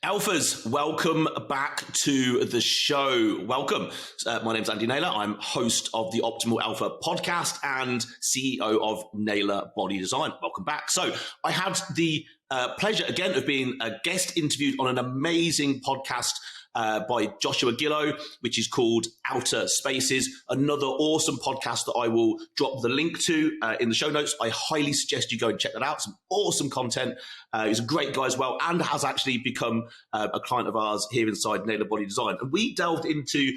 Alphas, welcome back to the show. Welcome. My name's Andy Naylor. I'm host of the Optimal Alpha podcast and CEO of Naylor Body Design. Welcome back. So I had the pleasure again of being a guest interviewed on an amazing podcast by Joshua Gillow, which is called Outerspaces, another awesome podcast that I will drop the link to in the show notes. I highly suggest you go and check that out. Some awesome content. He's a great guy as well and has actually become a client of ours here inside Naylor Body Design. And we delved into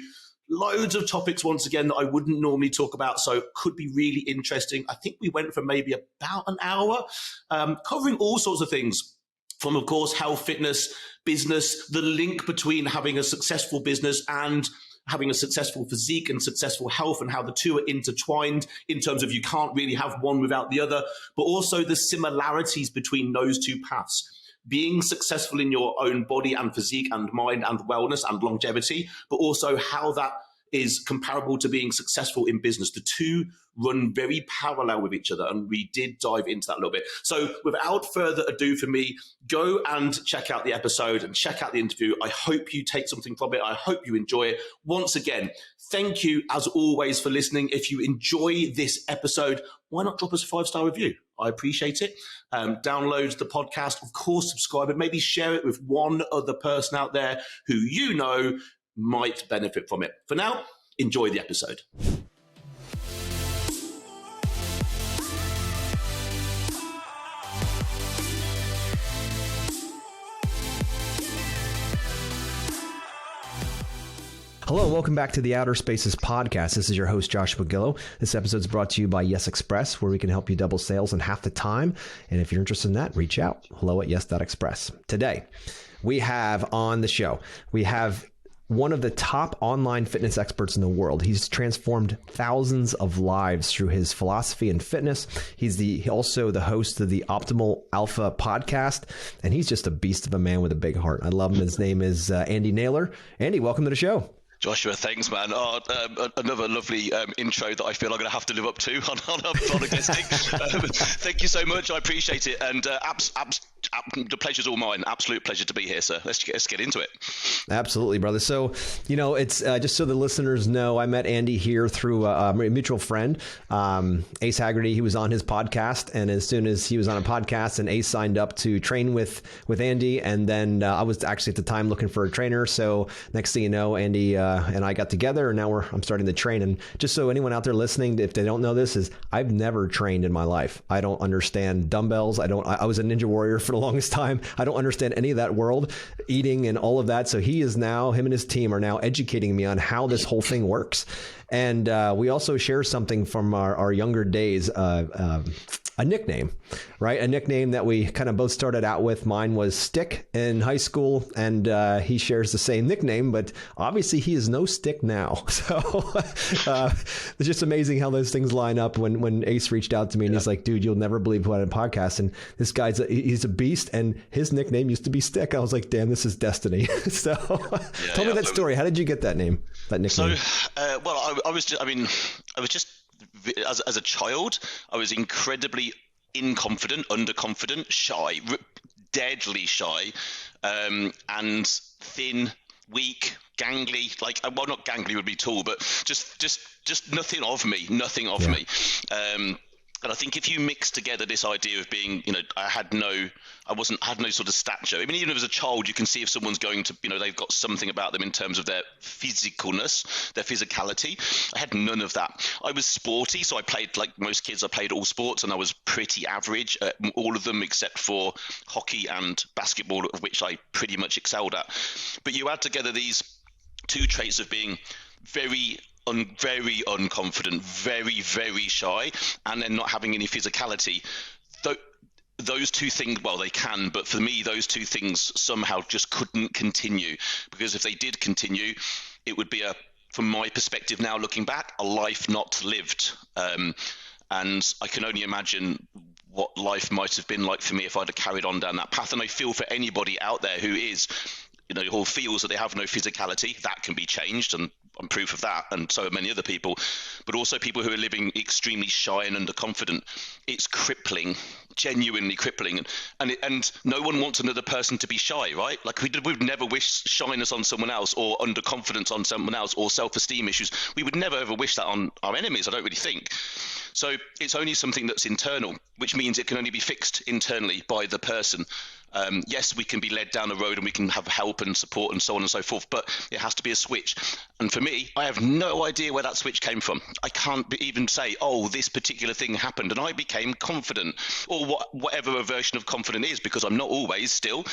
loads of topics once again that I wouldn't normally talk about, so could be really interesting. I think we went for maybe about an hour covering all sorts of things. From, of course, health, fitness, business, the link between having a successful business and having a successful physique and successful health, and how the two are intertwined in terms of you can't really have one without the other, but also the similarities between those two paths. Being successful in your own body and physique and mind and wellness and longevity, but also how that is comparable to being successful in business. The two run very parallel with each other, and we did dive into that a little bit. So without further ado for me, go and check out the episode and check out the interview. I hope you take something from it. I hope you enjoy it. Once again, thank you as always for listening. If you enjoy this episode, why not drop us a 5-star review? I appreciate it. Download the podcast, of course, subscribe, and maybe share it with one other person out there who you know might benefit from it. For now, enjoy the episode. Hello and welcome back to the Outerspaces Podcast. This is your host, Joshua Gillow. This episode is brought to you by Yes Express, where we can help you double sales in half the time. And if you're interested in that, reach out. Hello@yes.express. Today, we have on the show, we have one of the top online fitness experts in the world. He's transformed thousands of lives through his philosophy and fitness. He's also the host of the Optimal Alpha podcast, and he's just a beast of a man with a big heart. I love him. His name is Andy Naylor. Andy, welcome to the show. Joshua, thanks, man. Another lovely intro that I feel I'm going to have to live up to on a guesting. Thank you so much. I appreciate it. And the pleasure's all mine. Absolute pleasure to be here, sir. Let's get into it. Absolutely, brother. So, it's just so the listeners know, I met Andy here through a mutual friend, Ace Haggerty. He was on his podcast. And as soon as he was on a podcast, and Ace signed up to train with Andy. And then I was actually at the time looking for a trainer. So next thing you know, Andy and I got together, and now I'm starting to train. And just so anyone out there listening, if they don't know this, is I've never trained in my life. I don't understand dumbbells. I was a ninja warrior for the longest time. I don't understand any of that world, eating and all of that. So him and his team are now educating me on how this whole thing works. And we also share something from our younger days, a nickname, right? A nickname that we kind of both started out with. Mine was Stick in high school, and he shares the same nickname, but obviously he is no Stick now. So it's just amazing how those things line up. When Ace reached out to me and he's like, dude, you'll never believe what a podcast. And this guy's he's a beast, and his nickname used to be Stick. I was like, damn, this is destiny. So tell me that story. How did you get that name, that nickname? So, I was just as a child, I was incredibly underconfident, shy, deadly shy, and thin, weak, gangly. Not gangly would be tall, but just nothing of me. And I think if you mix together this idea of being, I had no sort of stature. I mean, even as a child, you can see if someone's going to, they've got something about them in terms of their physicalness, their physicality. I had none of that. I was sporty, so I played, like most kids, I played all sports, and I was pretty average at all of them except for hockey and basketball, of which I pretty much excelled at. But you add together these two traits of being very unconfident, very, very shy, and then not having any physicality. Those two things, well, they can, but for me, those two things somehow just couldn't continue, because if they did continue, it would be from my perspective now looking back, a life not lived. And I can only imagine what life might have been like for me if I'd have carried on down that path. And I feel for anybody out there who feels that they have no physicality, that can be changed. And I'm proof of that, and so are many other people, but also people who are living extremely shy and underconfident. It's crippling, genuinely crippling, and no one wants another person to be shy, right? Like we'd never wish shyness on someone else, or underconfidence on someone else, or self-esteem issues. We would never ever wish that on our enemies, I don't really think. So it's only something that's internal, which means it can only be fixed internally by the person. Yes, we can be led down the road and we can have help and support and so on and so forth, but it has to be a switch. And for me, I have no idea where that switch came from. I can't even say, oh, this particular thing happened and I became confident, or whatever a version of confident is, because I'm not always still.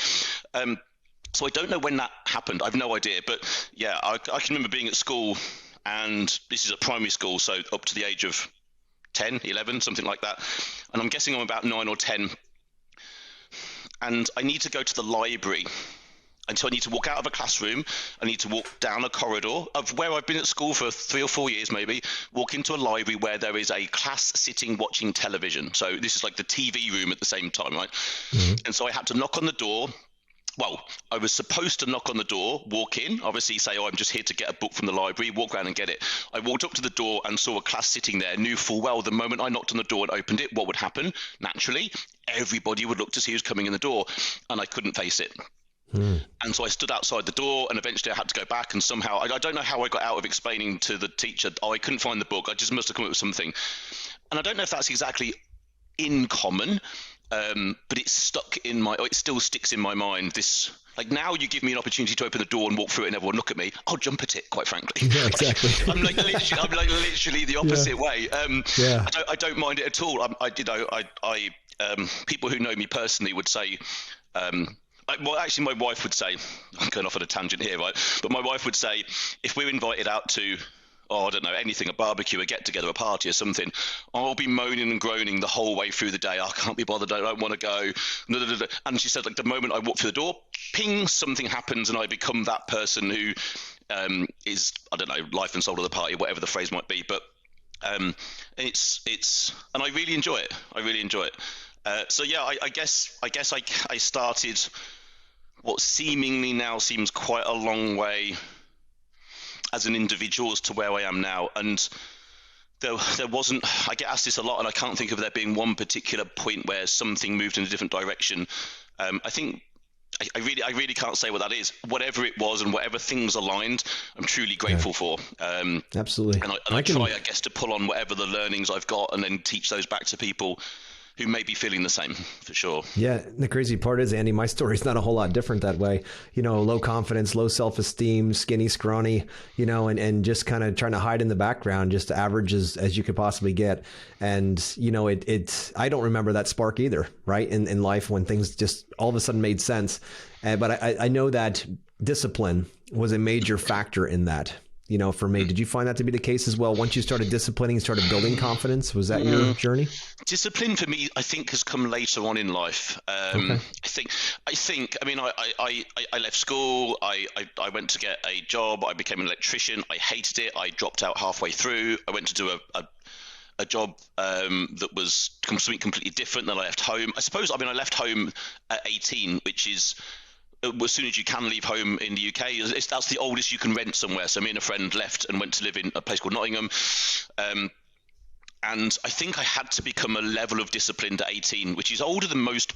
So I don't know when that happened. I have no idea. But yeah, I can remember being at school, and this is at primary school, so up to the age of 10, 11, something like that. And I'm guessing I'm about 9 or 10. And I need to go to the library. And so I need to walk out of a classroom. I need to walk down a corridor of where I've been at school for 3 or 4 years, maybe, walk into a library where there is a class sitting watching television. So this is like the TV room at the same time, right? Mm-hmm. And so I had to knock on the door. Well, I was supposed to knock on the door, walk in, obviously say, oh, I'm just here to get a book from the library, walk around and get it. I walked up to the door and saw a class sitting there, knew full well the moment I knocked on the door and opened it, what would happen? Naturally, everybody would look to see who's coming in the door, and I couldn't face it. And so I stood outside the door, and eventually I had to go back, and somehow, I don't know how I got out of explaining to the teacher, oh, I couldn't find the book, I just must have come up with something. And I don't know if that's exactly in common, but it still sticks in my mind. This, like, now you give me an opportunity to open the door and walk through it and everyone look at me, I'll jump at it, quite frankly. Yeah, exactly. I'm literally the opposite way. I don't mind it at all. People who know me personally would say, well, actually, my wife would say, I'm going off on a tangent here, right? But my wife would say, if we're invited out to, I don't know, anything, a barbecue, a get-together, a party or something, I'll be moaning and groaning the whole way through the day. I can't be bothered. I don't want to go. And she said, like, the moment I walk through the door, ping, something happens and I become that person who is, I don't know, life and soul of the party, whatever the phrase might be. But it's and I really enjoy it. So yeah, I guess I started what seemingly now seems quite a long way as an individual as to where I am now. And there wasn't, I get asked this a lot, and I can't think of there being one particular point where something moved in a different direction. I think I really can't say what that is. Whatever it was and whatever things aligned, I'm truly grateful for. Absolutely. And I try, I guess, to pull on whatever the learnings I've got and then teach those back to people who may be feeling the same, for sure. Yeah. The crazy part is, Andy, my story's not a whole lot different that way. You know, low confidence, low self-esteem, skinny, scrawny, you know, and just kind of trying to hide in the background, just average as you could possibly get. And, you know, I don't remember that spark either, right? In life, when things just all of a sudden made sense. But I know that discipline was a major factor in that. You know, for me, did you find that to be the case as well? Once you started disciplining, started building confidence, was that your journey? Discipline for me, I think, has come later on in life. Okay. I think. I mean, I left school. I went to get a job. I became an electrician. I hated it. I dropped out halfway through. I went to do a job that was something completely different. Then I left home. I left home at 18, which is, as soon as you can leave home in the UK, that's the oldest you can rent somewhere. So me and a friend left and went to live in a place called Nottingham. And I think I had to become a level of disciplined at 18, which is younger than most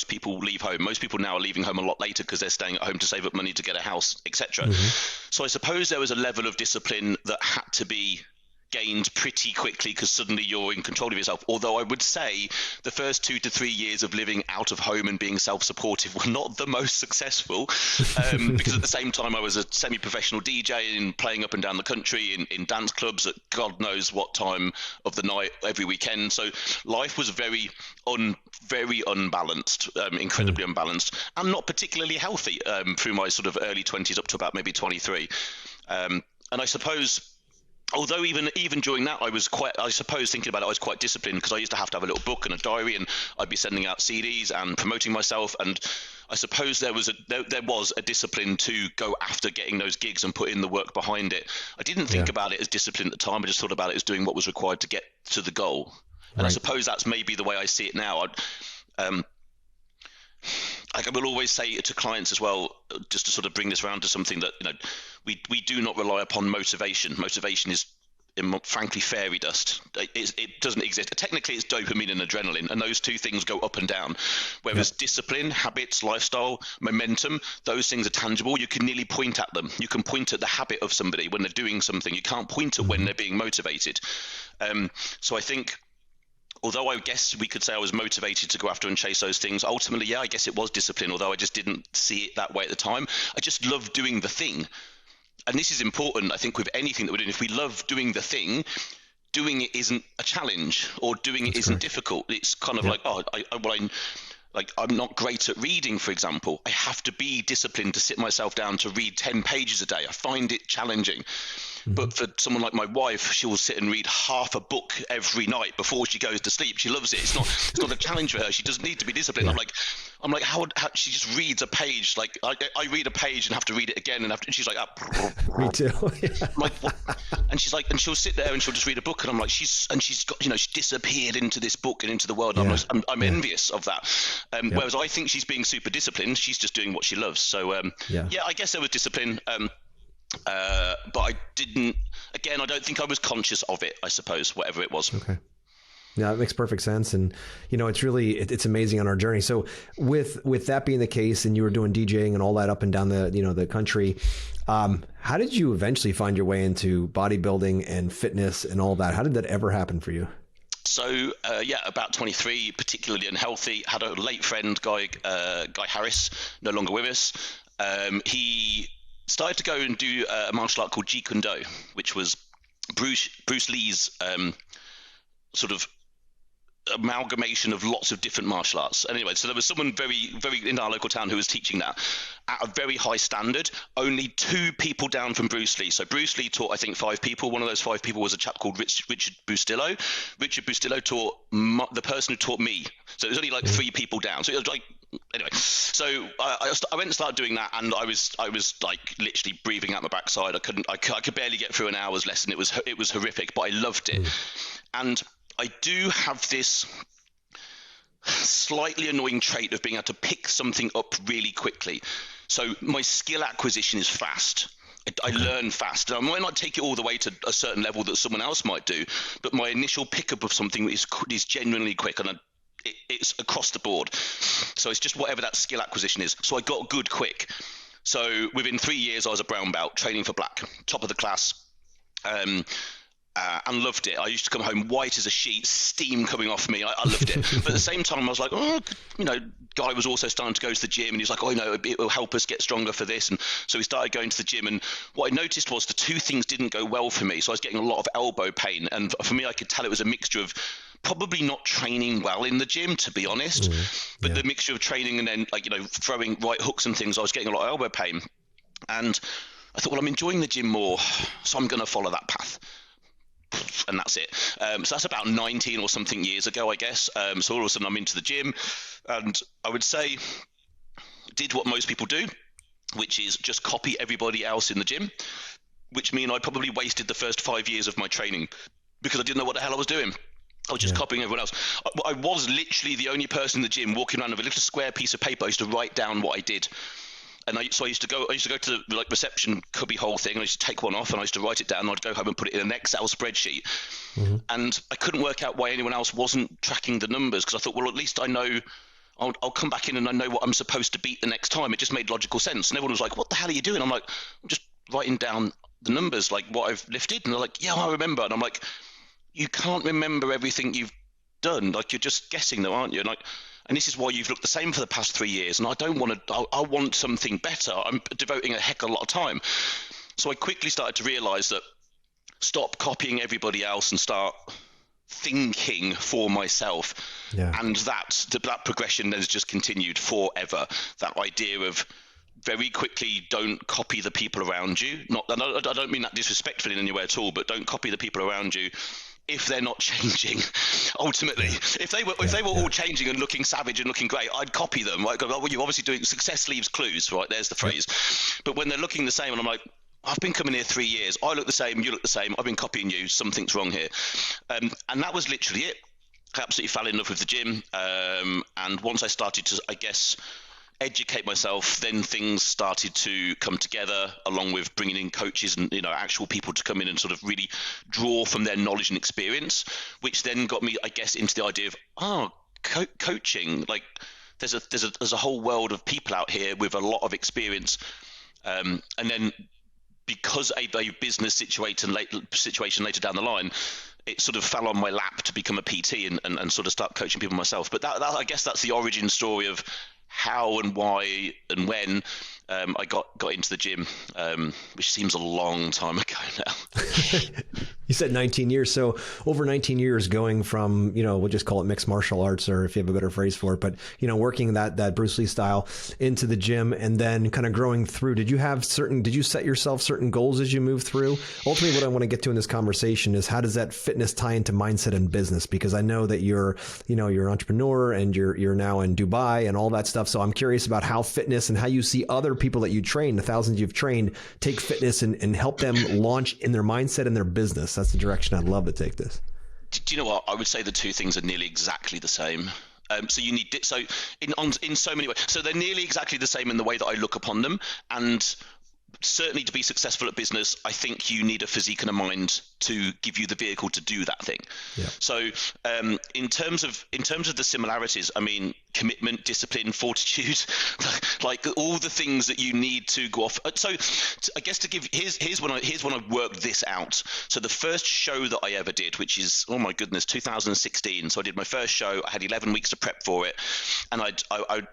people leave home. Most people now are leaving home a lot later because they're staying at home to save up money to get a house, etc. Mm-hmm. So I suppose there was a level of discipline that had to be gained pretty quickly because suddenly you're in control of yourself. Although I would say the first 2 to 3 years of living out of home and being self-supportive were not the most successful because at the same time I was a semi-professional DJ and playing up and down the country in dance clubs at God knows what time of the night every weekend. So life was very unbalanced, incredibly unbalanced, and not particularly healthy through my sort of early 20s up to about maybe 23. And I suppose, although even during that, thinking about it, I was quite disciplined because I used to have a little book and a diary, and I'd be sending out CDs and promoting myself. And I suppose there was a discipline to go after getting those gigs and put in the work behind it. I didn't think about it as discipline at the time. I just thought about it as doing what was required to get to the goal. And I suppose that's maybe the way I see it now. like I will always say to clients as well, just to sort of bring this around to something that, we do not rely upon motivation. Motivation is, frankly, fairy dust. It doesn't exist. Technically, it's dopamine and adrenaline, and those two things go up and down. Whereas discipline, habits, lifestyle, momentum, those things are tangible. You can nearly point at them. You can point at the habit of somebody when they're doing something. You can't point at when they're being motivated. So I think, although I guess we could say I was motivated to go after and chase those things, ultimately, I guess it was discipline, although I just didn't see it that way at the time. I just loved doing the thing. And this is important, I think, with anything that we're doing. If we love doing the thing, doing it isn't a challenge, or doing it isn't difficult. It's kind of like, I'm not great at reading, for example. I have to be disciplined to sit myself down to read 10 pages a day. I find it challenging. But for someone like my wife, she will sit and read half a book every night before she goes to sleep. She loves it. It's not a challenge for her. She doesn't need to be disciplined. I'm like, how she just reads a page. Like I read a page and have to read it again, and she's like, me too. I'm like, what? And she's like, and she'll sit there and she'll just read a book, and I'm like, she's got, she disappeared into this book and into the world. And I'm envious of that. Whereas I think she's being super disciplined. She's just doing what she loves. So I guess there was discipline. But I didn't. Again, I don't think I was conscious of it, I suppose, whatever it was. Okay. Yeah, it makes perfect sense. And, it's really, it's amazing on our journey. So with that being the case, and you were doing DJing and all that up and down the country, how did you eventually find your way into bodybuilding and fitness and all that? How did that ever happen for you? So, about 23, particularly unhealthy, had a late friend, Guy Harris, no longer with us. He started to go and do a martial art called Jeet Kune Do, which was Bruce Lee's sort of amalgamation of lots of different martial arts. Anyway, so there was someone very, very in our local town who was teaching that at a very high standard, only 2 people down from Bruce Lee. So Bruce Lee taught, I think, 5 people. One of those 5 people was a chap called Richard Bustillo. Richard Bustillo taught the person who taught me. So it was only like 3 people down. So it was like, anyway, so I went and started doing that, and I was like literally breathing out my backside. I could barely get through an hour's lesson. It was horrific, but I loved it. And I do have this slightly annoying trait of being able to pick something up really quickly. So my skill acquisition is fast. I learn fast. I might not take it all the way to a certain level that someone else might do, but my initial pickup of something is genuinely quick, and it's across the board. So it's just whatever that skill acquisition is. So I got good quick. So within 3 years, I was a brown belt, training for black, top of the class. And loved it. I used to come home white as a sheet, steam coming off me. I loved it. But at the same time, I was like, Guy was also starting to go to the gym, and he was like, it will help us get stronger for this. And so we started going to the gym, and what I noticed was the 2 things didn't go well for me. So I was getting a lot of elbow pain, and for me, I could tell it was a mixture of probably not training well in the gym, to be honest, but the mixture of training and then throwing right hooks and things, I was getting a lot of elbow pain. And I thought, well, I'm enjoying the gym more, so I'm going to follow that path. And that's it. So that's about 19 or something years ago, I guess. So all of a sudden I'm into the gym, and I would say did what most people do, which is just copy everybody else in the gym, which means I probably wasted the first 5 years of my training because I didn't know what the hell I was doing. I was just copying everyone else. I was literally the only person in the gym walking around with a little square piece of paper. I used to write down what I did. And I used to go to the reception cubbyhole thing, and I used to take one off, and I used to write it down, and I'd go home and put it in an Excel spreadsheet. And I couldn't work out why anyone else wasn't tracking the numbers, because I thought, well, at least I know I'll come back in and I know what I'm supposed to beat the next time. It just made logical sense. And everyone was like, what the hell are you doing? I'm like, I'm just writing down the numbers, like what I've lifted. And they're like, yeah, I remember. And I'm like, you can't remember everything you've done. Like, you're just guessing though, aren't you? And this is why you've looked the same for the past 3 years. And I don't want to, I want something better. I'm devoting a heck of a lot of time. So I quickly started to realize that stop copying everybody else and start thinking for myself. And that progression has just continued forever. That idea of very quickly, don't copy the people around you. I don't mean that disrespectfully in any way at all, but don't copy the people around you if they're not changing. Ultimately, if they were all changing and looking savage and looking great, I'd copy them. Right? Well, you're obviously doing success leaves clues, right? There's the phrase. But when they're looking the same, and I'm like, I've been coming here 3 years. I look the same. You look the same. I've been copying you. Something's wrong here. And that was literally it. I absolutely fell in love with the gym. And once I started to, I guess, educate myself, then things started to come together, along with bringing in coaches and, you know, actual people to come in and sort of really draw from their knowledge and experience, which then got me, I guess, into the idea of, coaching. Like there's a whole world of people out here with a lot of experience. And then because a business situation later down the line, it sort of fell on my lap to become a PT and sort of start coaching people myself. But that I guess that's the origin story of how and why and when I got into the gym, which seems a long time ago now. You said 19 years. So over 19 years going from, you know, we'll just call it mixed martial arts, or if you have a better phrase for it, but, you know, working that Bruce Lee style into the gym and then kind of growing through. Did you set yourself certain goals as you move through? Ultimately, what I want to get to in this conversation is how does that fitness tie into mindset and business? Because I know that you're an entrepreneur and you're now in Dubai and all that stuff. So I'm curious about how fitness and how you see other people that you train, the thousands you've trained, take fitness and help them launch in their mindset and their business. That's the direction I'd love to take this. Do you know what? I would say the two things are nearly exactly the same. So you need in so many ways. So they're nearly exactly the same in the way that I look upon them. And certainly to be successful at business, I think you need a physique and a mind to give you the vehicle to do that thing. Yeah. So in terms of the similarities, I mean, commitment, discipline, fortitude, like all the things that you need to go off. So I guess to give here's when I worked this out. So the first show that I ever did, which is, oh my goodness, 2016. So I did my first show. I had 11 weeks to prep for it, and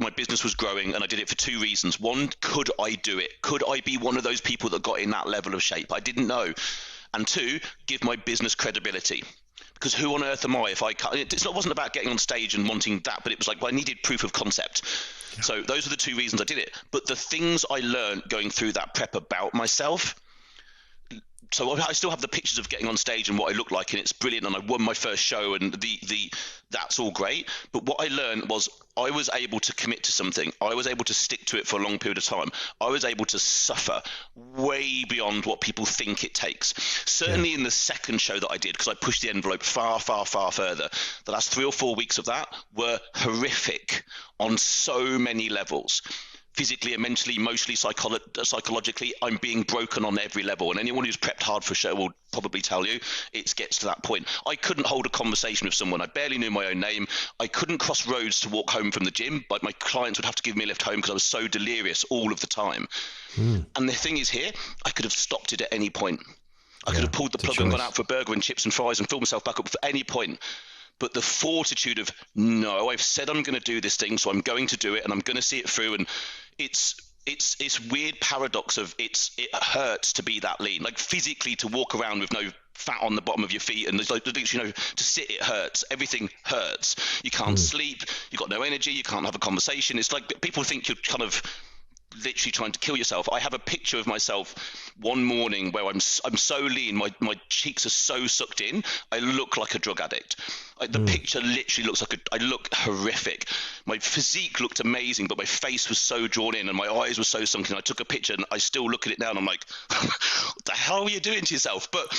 my business was growing, and I did it for two reasons. One, could I do it? Could I be one of those people that got in that level of shape? I didn't know. And two, give my business credibility. Because who on earth am I if I can't? It wasn't about getting on stage and wanting that, but it was like, well, I needed proof of concept. Yeah. So those are the two reasons I did it. But the things I learned going through that prep about myself, so I still have the pictures of getting on stage and what I look like, and it's brilliant, and I won my first show, and that's all great. But what I learned was I was able to commit to something. I was able to stick to it for a long period of time. I was able to suffer way beyond what people think it takes. Certainly in the second show that I did, because I pushed the envelope far, far, far further, the last 3 or 4 weeks of that were horrific on so many levels. Physically and mentally, emotionally, psychologically, I'm being broken on every level. And anyone who's prepped hard for a show will probably tell you it gets to that point. I couldn't hold a conversation with someone. I barely knew my own name. I couldn't cross roads to walk home from the gym, but my clients would have to give me a lift home because I was so delirious all of the time. And the thing is here, I could have stopped it at any point. I could have pulled the plug and gone out for a burger and chips and fries and filled myself back up at any point. But the fortitude of, no, I've said I'm going to do this thing, so I'm going to do it, and I'm going to see it through. And it's weird paradox of it hurts to be that lean, like physically to walk around with no fat on the bottom of your feet, and there's like, to sit, it hurts. Everything hurts. You can't sleep. You've got no energy. You can't have a conversation. It's like people think you're kind of literally trying to kill yourself. I have a picture of myself one morning where I'm so lean, my cheeks are so sucked in, I look like a drug addict. The picture literally looks like I look horrific. My physique looked amazing, but my face was so drawn in and my eyes were so sunken. I took a picture and I still look at it now and I'm like, what the hell are you doing to yourself? But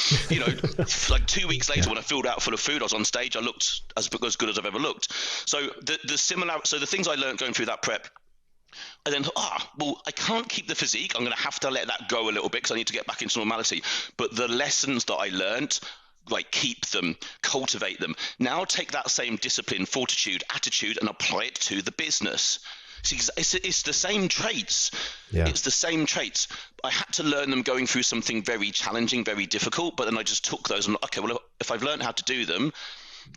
like 2 weeks later, when I filled out full of food, I was on stage, I looked as good as I've ever looked. So the things I learned going through that prep, I then thought, well, I can't keep the physique. I'm going to have to let that go a little bit because I need to get back into normality. But the lessons that I learned, like, keep them, cultivate them. Now take that same discipline, fortitude, attitude, and apply it to the business. See, it's the same traits. Yeah. It's the same traits. I had to learn them going through something very challenging, very difficult. But then I just took those and, okay, well, if I've learned how to do them,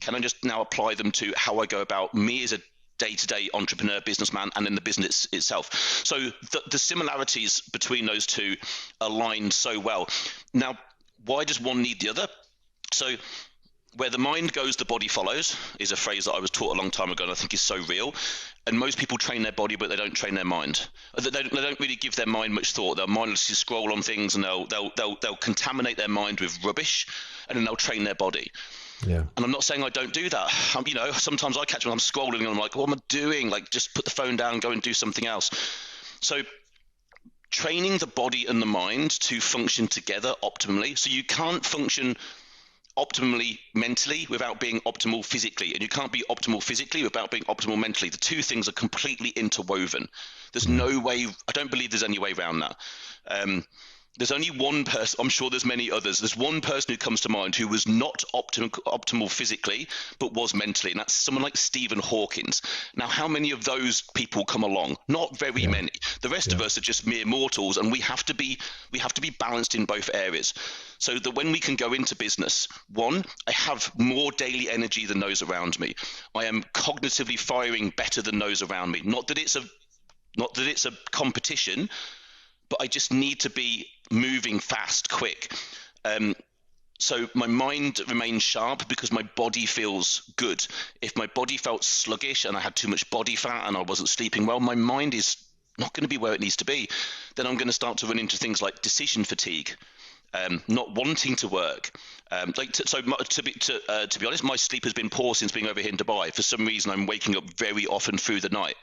can I just now apply them to how I go about me as a day-to-day entrepreneur, businessman, and then the business itself. So the similarities between those two align so well. Now, why does one need the other? So where the mind goes, the body follows is a phrase that I was taught a long time ago, and I think is so real. And most people train their body, but they don't train their mind. They don't really give their mind much thought. They'll mindlessly scroll on things, and they'll contaminate their mind with rubbish, and then they'll train their body. Yeah. And I'm not saying I don't do that. Sometimes I catch when I'm scrolling and I'm like, what am I doing? Like, just put the phone down and go and do something else. So training the body and the mind to function together optimally. So you can't function optimally mentally without being optimal physically, and you can't be optimal physically without being optimal mentally. The two things are completely interwoven. There's no way, I don't believe there's any way around that. There's only one person, I'm sure there's many others. There's one person who comes to mind who was not optimal physically, but was mentally, and that's someone like Stephen Hawkins. Now, how many of those people come along? Not very many. The rest of us are just mere mortals, and we have to be balanced in both areas. So that when we can go into business, one, I have more daily energy than those around me. I am cognitively firing better than those around me. Not that it's a competition, but I just need to be moving fast, quick. So my mind remains sharp because my body feels good. If my body felt sluggish and I had too much body fat and I wasn't sleeping well, my mind is not going to be where it needs to be. Then I'm going to start to run into things like decision fatigue, not wanting to work. To be honest, my sleep has been poor since being over here in Dubai. For some reason, I'm waking up very often through the night,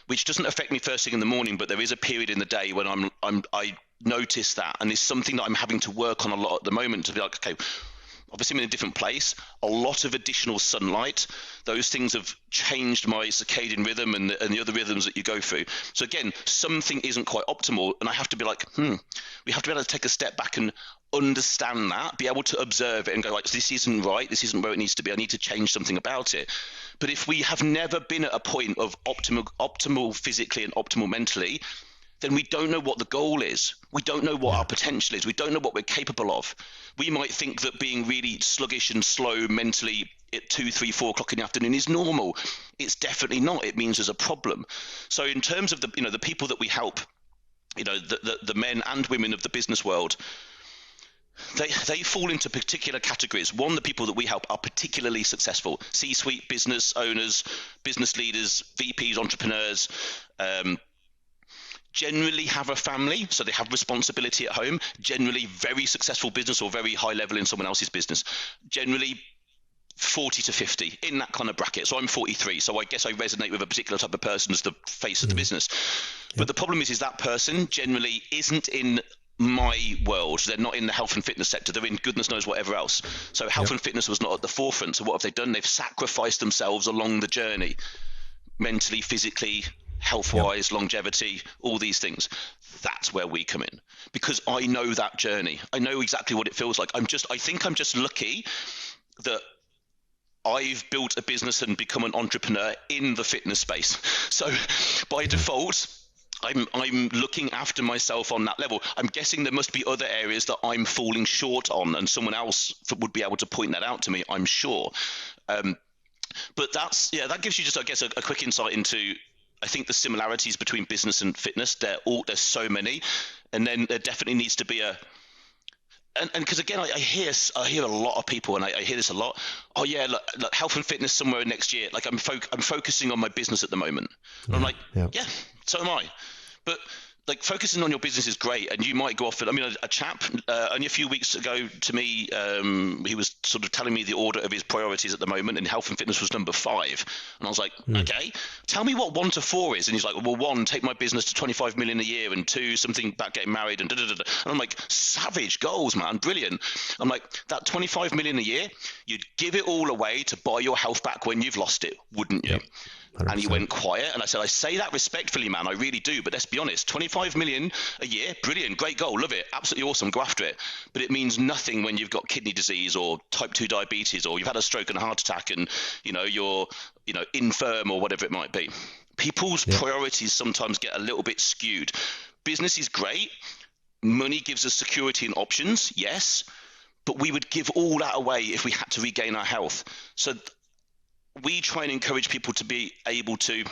which doesn't affect me first thing in the morning, but there is a period in the day when I notice that, and it's something that I'm having to work on a lot at the moment to be like, okay, obviously I'm in a different place, a lot of additional sunlight, those things have changed my circadian rhythm and the other rhythms that you go through. So again, something isn't quite optimal, and I have to be like, we have to be able to take a step back and understand that, be able to observe it and go like, this isn't right, this isn't where it needs to be, I need to change something about it. But if we have never been at a point of optimal physically and optimal mentally, then we don't know what the goal is. We don't know what our potential is. We don't know what we're capable of. We might think that being really sluggish and slow mentally at 2, 3, 4 o'clock in the afternoon is normal. It's definitely not. It means there's a problem. So in terms of the people that we help, the men and women of the business world, they fall into particular categories. One, the people that we help are particularly successful. C-suite business owners, business leaders, VPs, entrepreneurs, generally have a family, so they have responsibility at home, generally very successful business or very high level in someone else's business, generally 40 to 50, in that kind of bracket. So I'm 43, so I guess I resonate with a particular type of person as the face of the business. But the problem is that person generally isn't in my world. They're not in the health and fitness sector. They're in goodness knows whatever else. So health and fitness was not at the forefront. So what have they done? They've sacrificed themselves along the journey, mentally, physically, health-wise, longevity, all these things. That's where we come in, because I know that journey. I know exactly what it feels like. I think I'm just lucky that I've built a business and become an entrepreneur in the fitness space. So by default, I'm looking after myself on that level. I'm guessing there must be other areas that I'm falling short on, and someone else would be able to point that out to me, I'm sure. But that gives you just, I guess, a quick insight into, I think, the similarities between business and fitness. There's so many, and then there definitely needs to be and because again, I hear a lot of people, and I hear this a lot. Oh yeah, look, health and fitness somewhere next year. Like I'm focusing on my business at the moment. And I'm like, yeah, so am I. But like, focusing on your business is great, and you might go off. I mean, a chap only a few weeks ago to me, he was sort of telling me the order of his priorities at the moment, and health and fitness was number 5. And I was like, okay, tell me what 1 to 4 is. And he's like, well, 1, take my business to 25 million a year, and 2, something about getting married, and And I'm like, savage goals, man, brilliant. I'm like, that 25 million a year, you'd give it all away to buy your health back when you've lost it, wouldn't you? 100%. And he went quiet, and I said, I say that respectfully, man, I really do, but let's be honest, 25 million a year, brilliant, great goal, love it, absolutely awesome, go after it. But it means nothing when you've got kidney disease or type 2 diabetes, or you've had a stroke and a heart attack, and you're infirm or whatever it might be. People's priorities sometimes get a little bit skewed. Business is great, money gives us security and options, yes, but we would give all that away if we had to regain our health. So we try and encourage people to be able to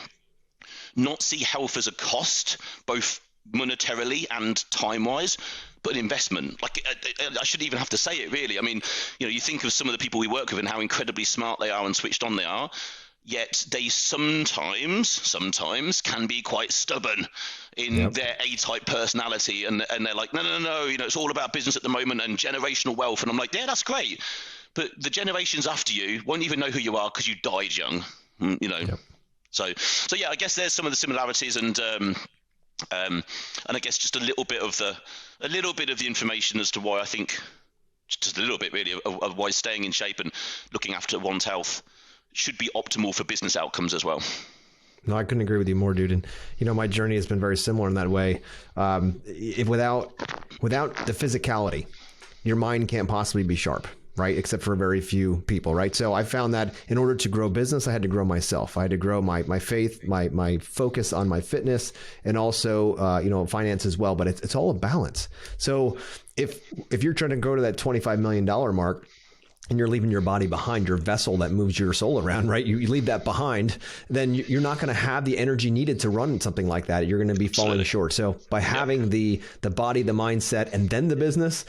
not see health as a cost, both monetarily and time-wise, but an investment. Like, I shouldn't even have to say it, really. I mean, you think of some of the people we work with and how incredibly smart they are and switched on they are, yet they sometimes can be quite stubborn in their A-type personality, and they're like, no, it's all about business at the moment and generational wealth. And I'm like, yeah, that's great. But the generations after you won't even know who you are because you died young, So yeah, I guess there's some of the similarities, and I guess just a little bit of the information as to why I think just a little bit really of why staying in shape and looking after one's health should be optimal for business outcomes as well. No, I couldn't agree with you more, dude. And my journey has been very similar in that way. If without the physicality, your mind can't possibly be sharp, right? Except for very few people, right? So I found that in order to grow business, I had to grow myself. I had to grow my faith, my focus on my fitness, and also finance as well. But it's all a balance. So if you're trying to go to that $25 million mark, and you're leaving your body behind, your vessel that moves your soul around, right? You leave that behind, then you're not going to have the energy needed to run something like that. You're going to be falling short. So by having the body, the mindset, and then the business,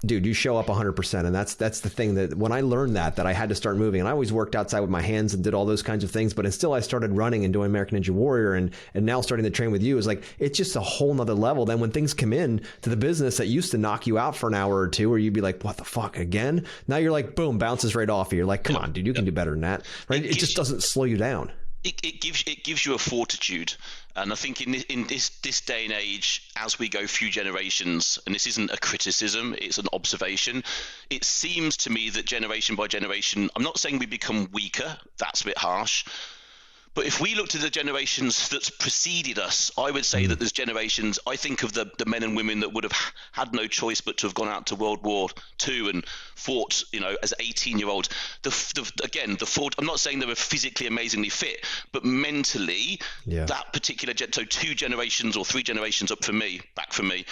dude, you show up 100%. And that's the thing that when I learned that I had to start moving, and I always worked outside with my hands and did all those kinds of things, but until I started running and doing American Ninja Warrior and now starting to train with you, is like, it's just a whole nother level. Then when things come in to the business that used to knock you out for an hour or two, or you'd be like, what the fuck again? Now you're like, boom, bounces right off of you. You're like, come on, dude, you can do better than that. Right? It just doesn't slow you down. It gives you a fortitude, and I think in this day and age, as we go through generations, and this isn't a criticism, it's an observation. It seems to me that generation by generation, I'm not saying we become weaker. That's a bit harsh. But if we looked at the generations that's preceded us, I would say that there's generations, I think of the men and women that would have had no choice but to have gone out to World War II and fought, as 18-year-olds. The thought, I'm not saying they were physically amazingly fit, but mentally, that particular, so 2 generations or 3 generations back from me,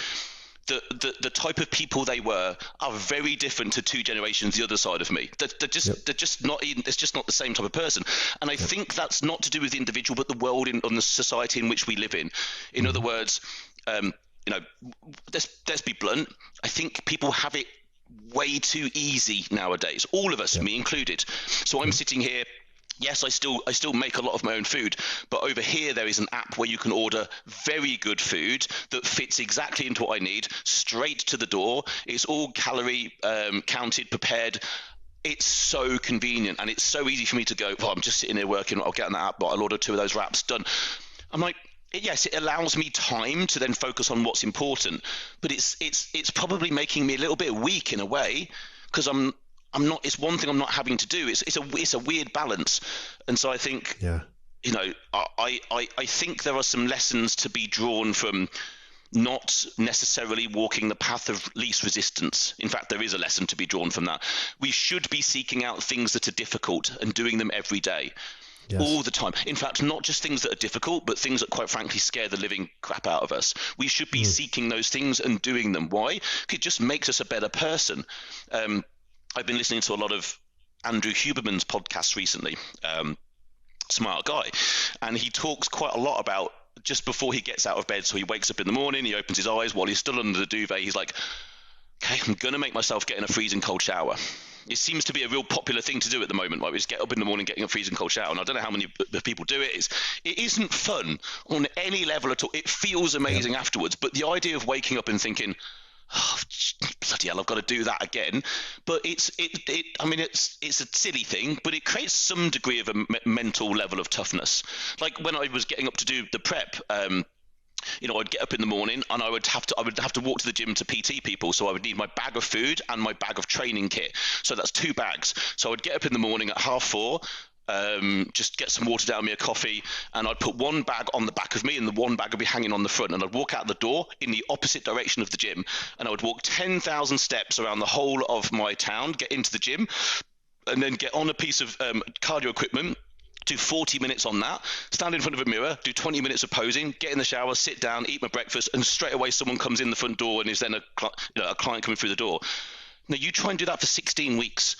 the type of people they were are very different to 2 generations the other side of me. They're just not even, it's just not the same type of person. And I think that's not to do with the individual, but the world and the society in which we live in. In other words, let's be blunt. I think people have it way too easy nowadays. All of us, me included. So I'm sitting here. Yes, I still make a lot of my own food, but over here there is an app where you can order very good food that fits exactly into what I need, straight to the door. It's all calorie counted, prepared. It's so convenient, and it's so easy for me to go, well, I'm just sitting here working, I'll get on that app, but I'll order 2 of those wraps, done. I'm like, yes, it allows me time to then focus on what's important, but it's probably making me a little bit weak in a way, because I'm not. It's one thing I'm not having to do. It's a weird balance, and so I think I think there are some lessons to be drawn from not necessarily walking the path of least resistance. In fact, there is a lesson to be drawn from that. We should be seeking out things that are difficult and doing them every day. Yes. All the time. In fact, not just things that are difficult, but things that quite frankly scare the living crap out of us. We should be seeking those things and doing them. Why? It just makes us a better person. I've been listening to a lot of Andrew Huberman's podcasts recently, smart guy, and he talks quite a lot about just before he gets out of bed. So he wakes up in the morning, he opens his eyes while he's still under the duvet. He's like, okay, I'm going to make myself get in a freezing cold shower. It seems to be a real popular thing to do at the moment. Like, we just get up in the morning getting a freezing cold shower. And I don't know how many people do it. It isn't fun on any level at all. It feels amazing afterwards. But the idea of waking up and thinking, oh, bloody hell, I've got to do that again. But it's a silly thing, but it creates some degree of a mental level of toughness. Like when I was getting up to do the prep, I'd get up in the morning and I would have to walk to the gym to PT people. So I would need my bag of food and my bag of training kit. So that's 2 bags. So I would get up in the morning at 4:30, just get some water down me, a coffee, and I'd put 1 bag on the back of me and the 1 bag would be hanging on the front, and I'd walk out the door in the opposite direction of the gym, and I would walk 10,000 steps around the whole of my town, get into the gym, and then get on a piece of cardio equipment, do 40 minutes on that, stand in front of a mirror, do 20 minutes of posing, get in the shower, sit down, eat my breakfast, and straight away someone comes in the front door and is then a client coming through the door. Now you try and do that for 16 weeks,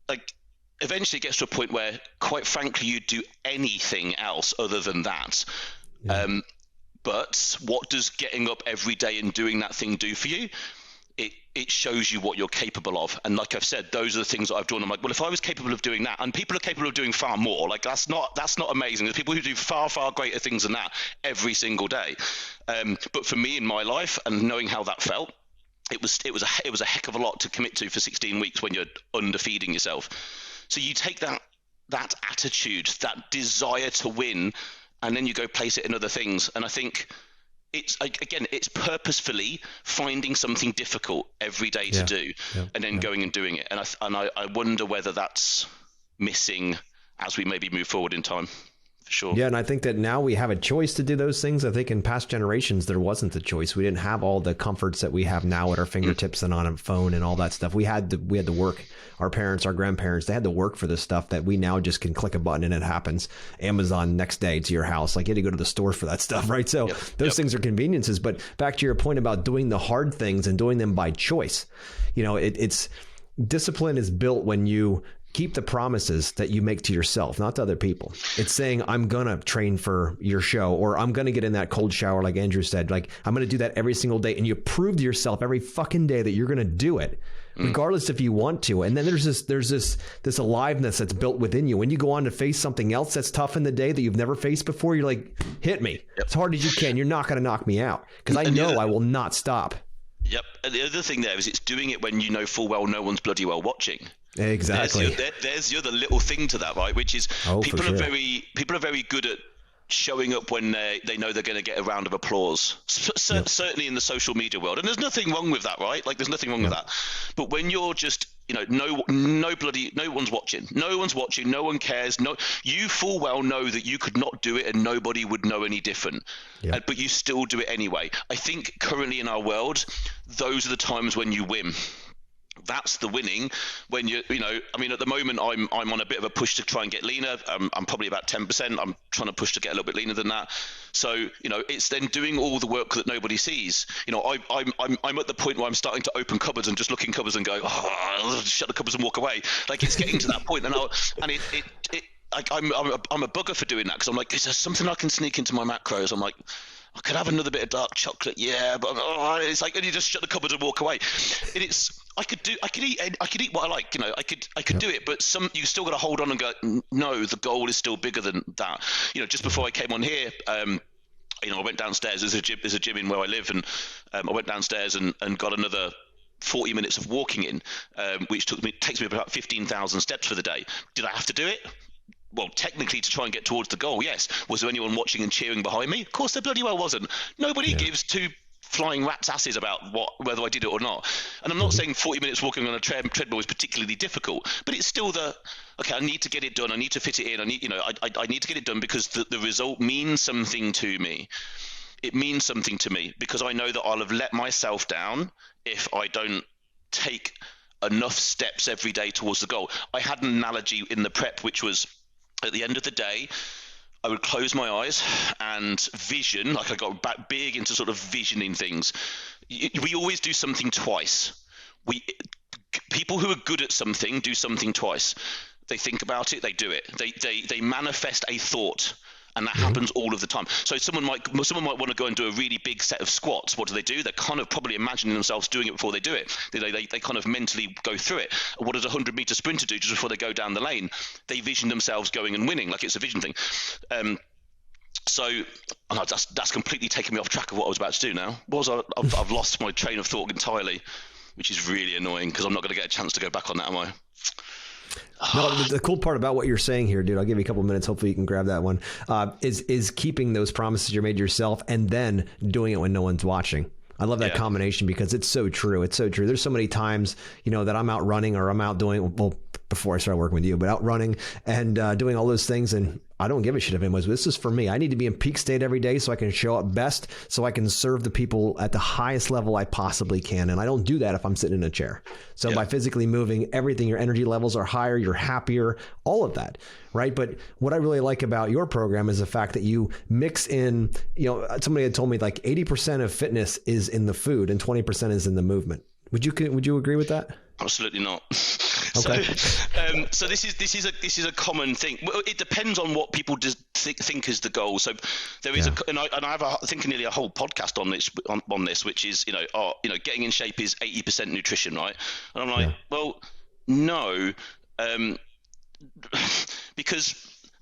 like eventually it gets to a point where, quite frankly, you do anything else other than that. Yeah. But what does getting up every day and doing that thing do for you? It shows you what you're capable of. And like I've said, those are the things that I've done. I'm like, well, if I was capable of doing that, and people are capable of doing far more, like that's not amazing. There's people who do far, far greater things than that every single day. But for me in my life, and knowing how that felt, it was a heck of a lot to commit to for 16 weeks when you're underfeeding yourself. So you take that attitude, that desire to win, and then you go place it in other things. And I think it's purposefully finding something difficult every day to do, and then going and doing it. And I wonder whether that's missing as we maybe move forward in time. For sure. Yeah, and I think that now we have a choice to do those things. I think in past generations there wasn't the choice. We didn't have all the comforts that we have now at our fingertips and on a phone and all that stuff. We had to work. Our parents, our grandparents, they had to work for this stuff that we now just can click a button and it happens. Amazon next day to your house. Like you had to go to the store for that stuff, right? So those things are conveniences. But back to your point about doing the hard things and doing them by choice. It's discipline is built when you keep the promises that you make to yourself, not to other people. It's saying, I'm going to train for your show, or I'm going to get in that cold shower, like Andrew said. Like, I'm going to do that every single day. And you prove to yourself every fucking day that you're going to do it, regardless if you want to. And then there's this aliveness that's built within you. When you go on to face something else that's tough in the day that you've never faced before, you're like, hit me as hard as you can. You're not going to knock me out, because I know I will not stop. Yep. And the other thing there is it's doing it when you know full well no one's bloody well watching. Exactly. There's the other little thing to that, right? Which is people are very good at showing up when they know they're going to get a round of applause. Certainly in the social media world, and there's nothing wrong with that, right? Like there's nothing wrong with that. But when you're just no one's watching, no one cares. No, you full well know that you could not do it and nobody would know any different. But you still do it anyway. I think currently in our world, those are the times when you win. That's the winning when at the moment I'm on a bit of a push to try and get leaner. I'm probably about 10%. I'm trying to push to get a little bit leaner than that. So, it's then doing all the work that nobody sees. I'm at the point where I'm starting to open cupboards and just look in cupboards and go, I'll shut the cupboards and walk away. Like it's getting to that point. I'm a bugger for doing that, because I'm like, is there something I can sneak into my macros? I'm like, I could have another bit of dark chocolate, but it's like, and you just shut the cupboard and walk away. And I could eat what I like, I could do it, but you still got to hold on and go, no, the goal is still bigger than that. Just before I came on here, I went downstairs. There's a gym in where I live, and I went downstairs and got another 40 minutes of walking in, which takes me about 15,000 steps for the day. Did I have to do it? Well, technically, to try and get towards the goal, yes. Was there anyone watching and cheering behind me? Of course, there bloody well wasn't. Nobody gives two flying rats' asses about whether I did it or not. And I'm not saying 40 minutes walking on a treadmill is particularly difficult, but it's still I need to get it done. I need to fit it in. I need to get it done because the result means something to me. It means something to me because I know that I'll have let myself down if I don't take enough steps every day towards the goal. I had an analogy in the prep, which was, at the end of the day, I would close my eyes and vision, like I got back big into sort of visioning things. We always do something twice. People who are good at something do something twice. They think about it, they do it. They manifest a thought, and that happens all of the time. So someone might want to go and do a really big set of squats. What do? They're kind of probably imagining themselves doing it before they do it. They kind of mentally go through it. What does a 100-meter sprinter do just before they go down the lane? They vision themselves going and winning, like it's a vision thing. That's completely taken me off track of what I was about to do now. I've lost my train of thought entirely, which is really annoying because I'm not going to get a chance to go back on that, am I? No, the cool part about what you're saying here, dude, I'll give you a couple of minutes. Hopefully you can grab that one, is keeping those promises you made to yourself and then doing it when no one's watching. I love that combination because it's so true. It's so true. There's so many times, that I'm out running or I'm out doing, before I started working with you, but out running and doing all those things. And I don't give a shit if anyone's, this is for me. I need to be in peak state every day so I can show up best, so I can serve the people at the highest level I possibly can. And I don't do that if I'm sitting in a chair. So by physically moving, everything, your energy levels are higher, you're happier, all of that. Right. But what I really like about your program is the fact that you mix in, somebody had told me like 80% of fitness is in the food and 20% is in the movement. Would you agree with that? Absolutely not. Okay. So this is a common thing. Well, it depends on what people think is the goal. So there is and I have I think nearly a whole podcast on this, which is getting in shape is 80% nutrition, right? And I'm like, well, no, because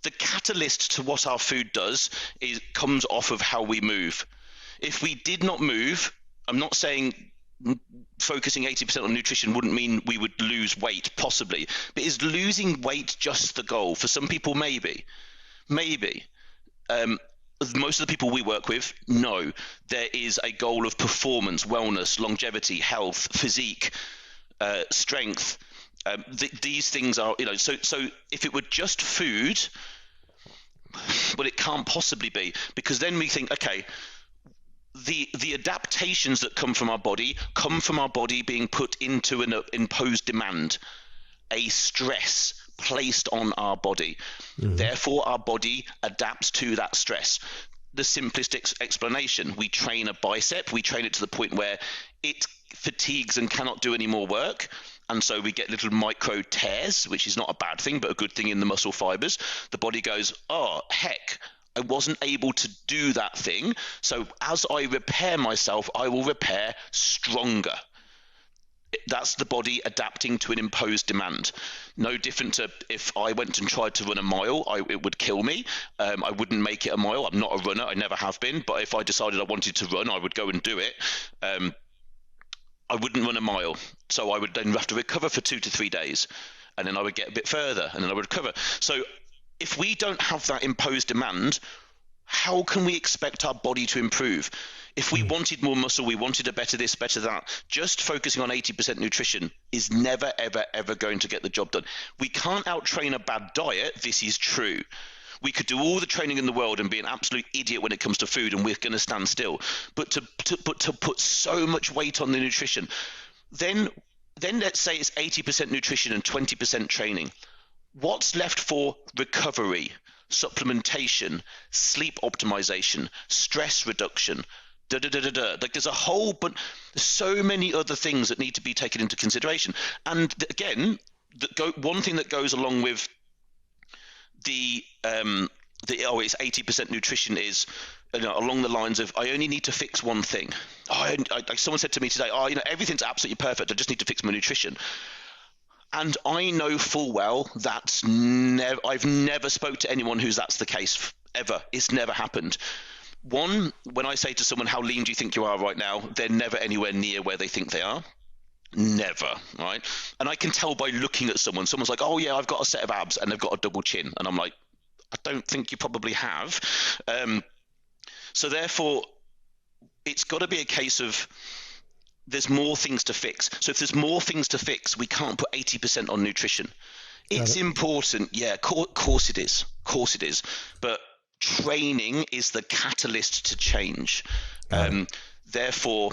the catalyst to what our food does comes off of how we move. If we did not move, I'm not saying focusing 80% on nutrition wouldn't mean we would lose weight, possibly, but is losing weight just the goal? For some people, maybe. most of the people we work with know there is a goal of performance, wellness, longevity, health, physique, strength. These things are, so if it were just food, well, it can't possibly be, because then we think, okay, the adaptations that come from our body being put into an imposed demand, a stress placed on our body. Therefore, our body adapts to that stress. The simplest explanation: we train a bicep, we train it to the point where it fatigues and cannot do any more work. And so we get little micro tears, which is not a bad thing, but a good thing in the muscle fibers. The body goes, oh, heck, I wasn't able to do that thing. So as I repair myself, I will repair stronger. That's the body adapting to an imposed demand. No different to if I went and tried to run a mile, it would kill me. I wouldn't make it a mile. I'm not a runner. I never have been. But if I decided I wanted to run, I would go and do it. I wouldn't run a mile. So I would then have to recover for 2 to 3 days. And then I would get a bit further and then I would recover. So if we don't have that imposed demand, how can we expect our body to improve? If we wanted more muscle, we wanted a better this, better that, just focusing on 80% nutrition is never, ever, ever going to get the job done. We can't out-train a bad diet. This is true. We could do all the training in the world and be an absolute idiot when it comes to food, and we're going to stand still. But to put so much weight on the nutrition, then let's say it's 80% nutrition and 20% training. What's left for recovery, supplementation, sleep optimization, stress reduction? Like there's a whole, but there's so many other things that need to be taken into consideration. And again, one thing that goes along with it's 80% nutrition is along the lines of, I only need to fix one thing. Someone said to me today, everything's absolutely perfect. I just need to fix my nutrition. And I know full well I've never spoke to anyone that's the case ever. It's never happened. One, when I say to someone, how lean do you think you are right now? They're never anywhere near where they think they are. Never, right? And I can tell by looking at someone. Someone's like, oh yeah, I've got a set of abs and they've got a double chin. And I'm like, I don't think you probably have. So therefore, it's got to be a case of there's more things to fix. So if there's more things to fix, we can't put 80% on nutrition. It's important. Yeah, course it is. Course it is. But training is the catalyst to change. Therefore,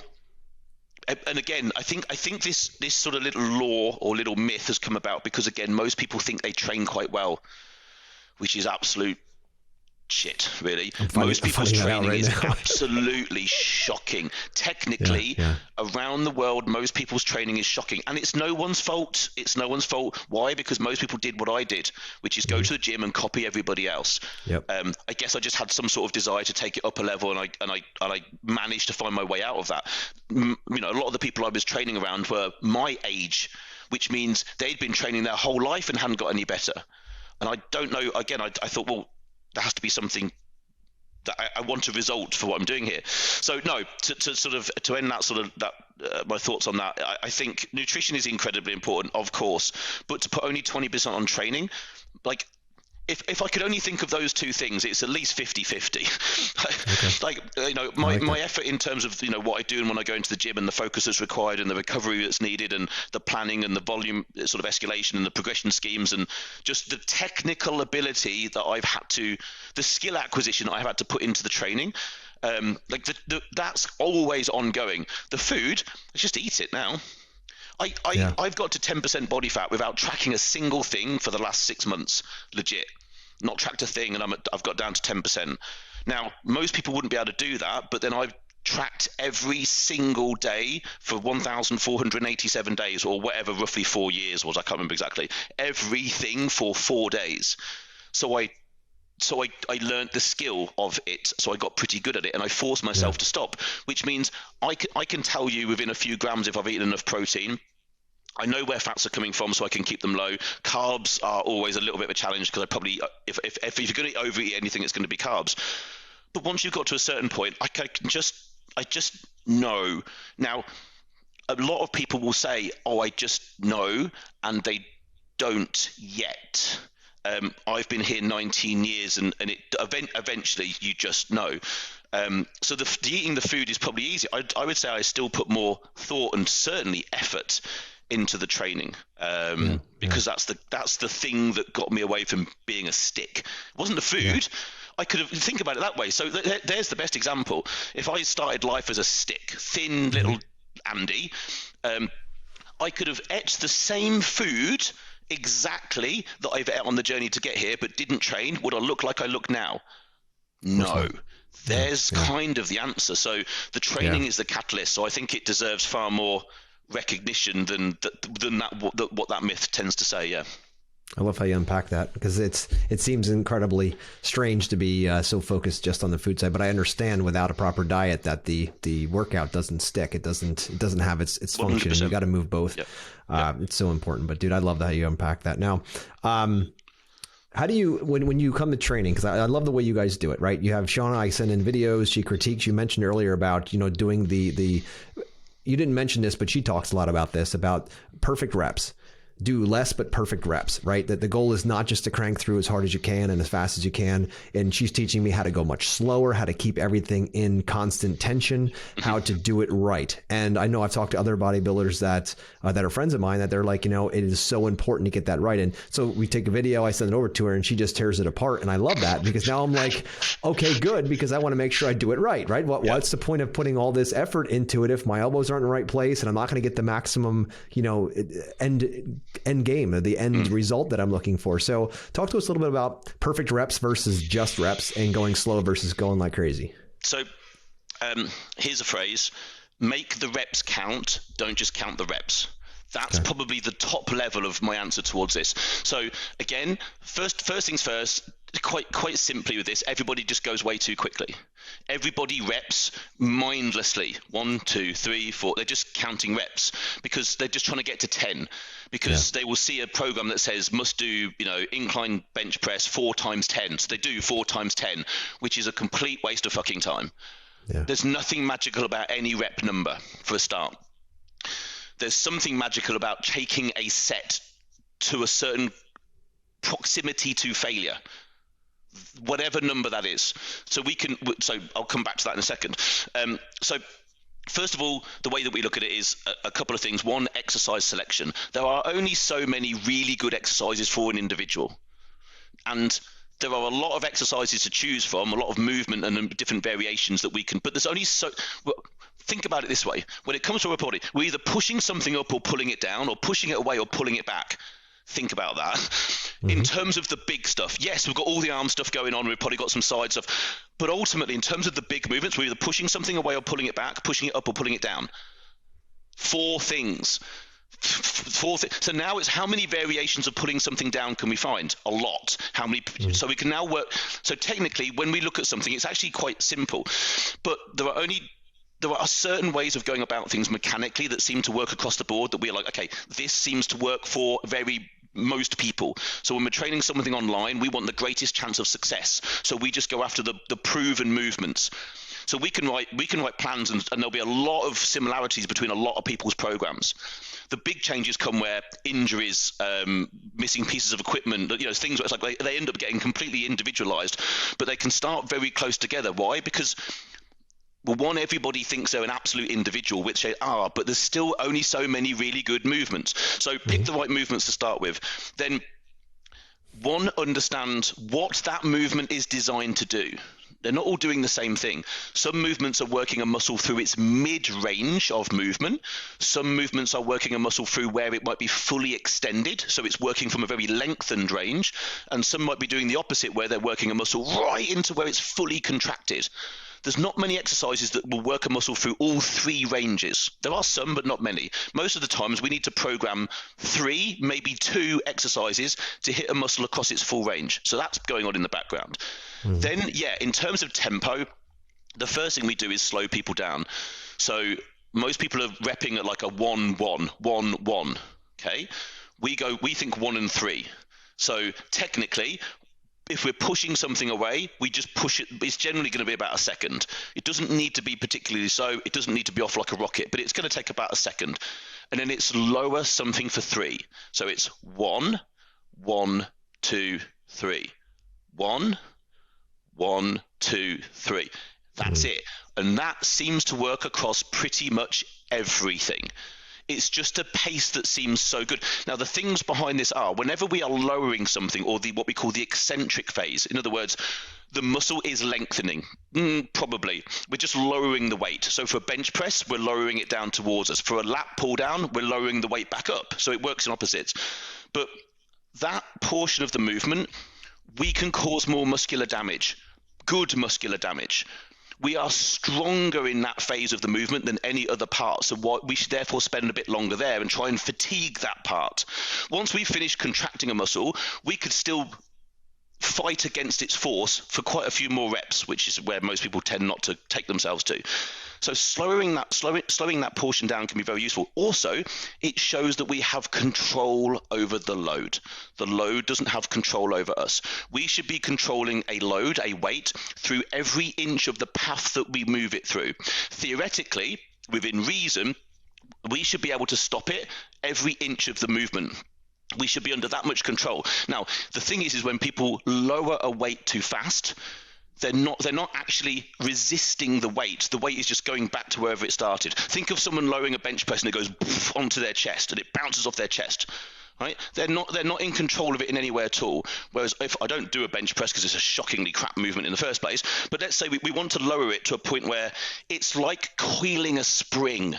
and again, I think this sort of little law or little myth has come about because, again, most people think they train quite well, which is absolute shit, really. Most people's training is absolutely shocking. Technically, around the world, most people's training is shocking. And it's no one's fault. It's no one's fault. Why? Because most people did what I did, which is go to the gym and copy everybody else. I guess I just had some sort of desire to take it up a level, and I managed to find my way out of that. A lot of the people I was training around were my age, which means they'd been training their whole life and hadn't got any better. And I don't know, again, I thought, well, there has to be something that I want a result for what I'm doing here. So no, to end that sort of my thoughts on that, I think nutrition is incredibly important, of course, but to put only 20% on training, like if I could only think of those two things, it's at least 50-50. Okay. My effort in terms of what I do and when I go into the gym and the focus that's required and the recovery that's needed and the planning and the volume sort of escalation and the progression schemes and just the technical ability that I've had to, the skill acquisition I've had to put into the training, that's always ongoing. The food, I just eat it now. I've got to 10% body fat without tracking a single thing for the last 6 months, legit. Not tracked a thing, and I've got down to 10%. Now, most people wouldn't be able to do that, but then I've tracked every single day for 1,487 days, or whatever roughly 4 years was. I can't remember exactly. Everything for 4 days. So I learned the skill of it, so I got pretty good at it, and I forced myself to stop, which means I can tell you within a few grams if I've eaten enough protein. I know where fats are coming from, so I can keep them low. Carbs are always a little bit of a challenge because I probably, if you're going to overeat anything, it's going to be carbs. But once you've got to a certain point, I just know. Now, a lot of people will say, "Oh, I just know," and they don't yet. I've been here 19 years, and it eventually you just know. So the eating the food is probably easy. I would say I still put more thought and certainly effort into the training, because that's the thing that got me away from being a stick. It wasn't the food. Yeah. I could have think about it that way. So there's the best example. If I started life as a stick, thin little Andy, I could have ate the same food exactly that I've ate on the journey to get here, but didn't train. Would I look like I look now? No. There's kind of the answer. So the training is the catalyst. So I think it deserves far more recognition than what that myth tends to say. Yeah. I love how you unpack that, because it seems incredibly strange to be so focused just on the food side. But I understand without a proper diet that the workout doesn't stick. It doesn't have its function. You got to move both. It's so important. But dude, I love how you unpack that. Now, how do you when you come to training? Because I love the way you guys do it. Right? You have Shauna. I send in videos. She critiques. You mentioned earlier about doing the. You didn't mention this, but she talks a lot about this, about perfect reps. Do less but perfect reps, right? That the goal is not just to crank through as hard as you can and as fast as you can. And she's teaching me how to go much slower, how to keep everything in constant tension, how to do it right. And I know I've talked to other bodybuilders that are friends of mine that they're like, it is so important to get that right. And so we take a video, I send it over to her, and she just tears it apart. And I love that, because now I'm like, okay, good, because I want to make sure I do it right? What's the point of putting all this effort into it if my elbows aren't in the right place and I'm not going to get the maximum, end game, the end result that I'm looking for? So talk to us a little bit about perfect reps versus just reps, and going slow versus going like crazy. So here's a phrase: make the reps count, don't just count the reps. That's probably the top level of my answer towards this. So again, first things first, quite simply with this, everybody just goes way too quickly. Everybody reps mindlessly. 1, 2, 3, 4. They're just counting reps because they're just trying to get to 10, because they will see a program that says must do, incline bench press 4 times 10. So they do 4 times 10, which is a complete waste of fucking time. Yeah. There's nothing magical about any rep number for a start. There's something magical about taking a set to a certain proximity to failure, whatever number that is. So I'll come back to that in a second. So first of all, the way that we look at it is a couple of things. One, exercise selection. There are only so many really good exercises for an individual. And there are a lot of exercises to choose from, a lot of movement and different variations that we can, but there's only think about it this way. When it comes to our body, we're either pushing something up or pulling it down, or pushing it away or pulling it back. Think about that. Mm-hmm. In terms of the big stuff, yes, we've got all the arm stuff going on. We've probably got some side stuff. But ultimately, in terms of the big movements, we're either pushing something away or pulling it back, pushing it up or pulling it down. 4 things. So now it's how many variations of pulling something down can we find? A lot. How many? So we can now work. So technically, when we look at something, it's actually quite simple. But there are certain ways of going about things mechanically that seem to work across the board, that we're like, okay, this seems to work for most people. So when we're training something online, we want the greatest chance of success. So we just go after the proven movements. So we can write plans, and there'll be a lot of similarities between a lot of people's programs. The big changes come where injuries, missing pieces of equipment, things where it's like they end up getting completely individualized, but they can start very close together. Why? Because one, everybody thinks they're an absolute individual, which they are, but there's still only so many really good movements. So pick the right movements to start with. Then, one, understand what that movement is designed to do. They're not all doing the same thing. Some movements are working a muscle through its mid-range of movement. Some movements are working a muscle through where it might be fully extended, so it's working from a very lengthened range. And some might be doing the opposite, where they're working a muscle right into where it's fully contracted. There's not many exercises that will work a muscle through all 3 ranges. There are some, but not many. Most of the times we need to program 3, maybe 2 exercises to hit a muscle across its full range. So that's going on in the background. Then, in terms of tempo, the first thing we do is slow people down. So most people are repping at like a 1, 1, 1, 1. Okay. We think 1 and 3. So technically, if we're pushing something away, we just push it. It's generally going to be about a second. It doesn't need to be particularly slow. It doesn't need to be off like a rocket, but it's going to take about a second. And then it's lower something for 3. So it's 1, 1, 2, 3. 1, 1, 2, 3. That's it. And that seems to work across pretty much everything. It's just a pace that seems so good. Now, the things behind this are, whenever we are lowering something, or what we call the eccentric phase, in other words, the muscle is lengthening, probably. We're just lowering the weight. So for a bench press, we're lowering it down towards us. For a lat pull down, we're lowering the weight back up. So it works in opposites. But that portion of the movement, we can cause more muscular damage, good muscular damage. We are stronger in that phase of the movement than any other part. So we should therefore spend a bit longer there and try and fatigue that part. Once we finish contracting a muscle, we could still fight against its force for quite a few more reps, which is where most people tend not to take themselves to. So slowing that portion down can be very useful. Also, it shows that we have control over the load. The load doesn't have control over us. We should be controlling a load, a weight, through every inch of the path that we move it through. Theoretically, within reason, we should be able to stop it every inch of the movement. We should be under that much control. Now, the thing is when people lower a weight too fast, they're not actually resisting the weight. The weight is just going back to wherever it started. Think of someone lowering a bench press and it goes onto their chest and it bounces off their chest. Right? They're not in control of it in any way at all. Whereas if I don't do a bench press because it's a shockingly crap movement in the first place, but let's say we want to lower it to a point where it's like coiling a spring.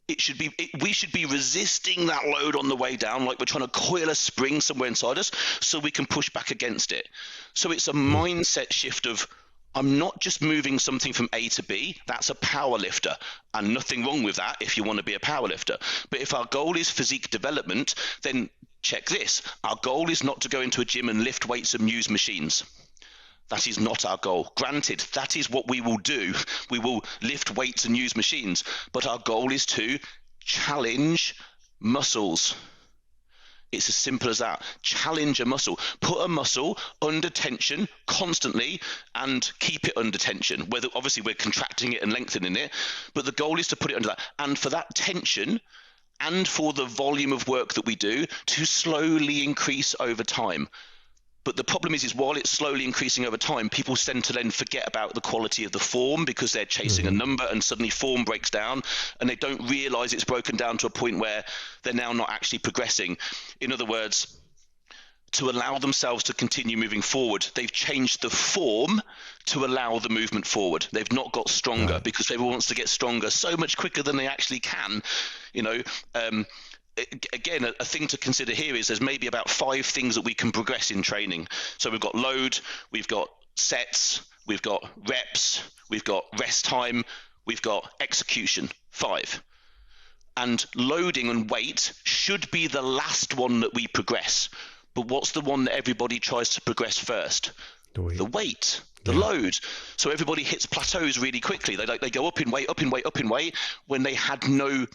We should be resisting that load on the way down, like we're trying to coil a spring somewhere inside us so we can push back against it. So it's a mindset shift of, I'm not just moving something from A to B. That's a power lifter, and nothing wrong with that if you want to be a power lifter. But if our goal is physique development, then check this. Our goal is not to go into a gym and lift weights and use machines. That is not our goal. Granted, that is what we will do. We will lift weights and use machines, but our goal is to challenge muscles. It's as simple as that. Challenge a muscle. Put a muscle under tension constantly and keep it under tension. Whether obviously we're contracting it and lengthening it, but the goal is to put it under that. And for that tension and for the volume of work that we do to slowly increase over time. But the problem is while it's slowly increasing over time, people tend to then forget about the quality of the form because they're chasing a number, and suddenly form breaks down and they don't realize it's broken down to a point where they're now not actually progressing. In other words, to allow themselves to continue moving forward, they've changed the form to allow the movement forward. They've not got stronger because everyone wants to get stronger so much quicker than they actually can, Again, a thing to consider here is there's maybe about 5 things that we can progress in training. So we've got load, we've got sets, we've got reps, we've got rest time, we've got execution, 5. And loading and weight should be the last one that we progress. But what's the one that everybody tries to progress first? The weight, the load. So everybody hits plateaus really quickly. They go up in weight, up in weight, up in weight when they had no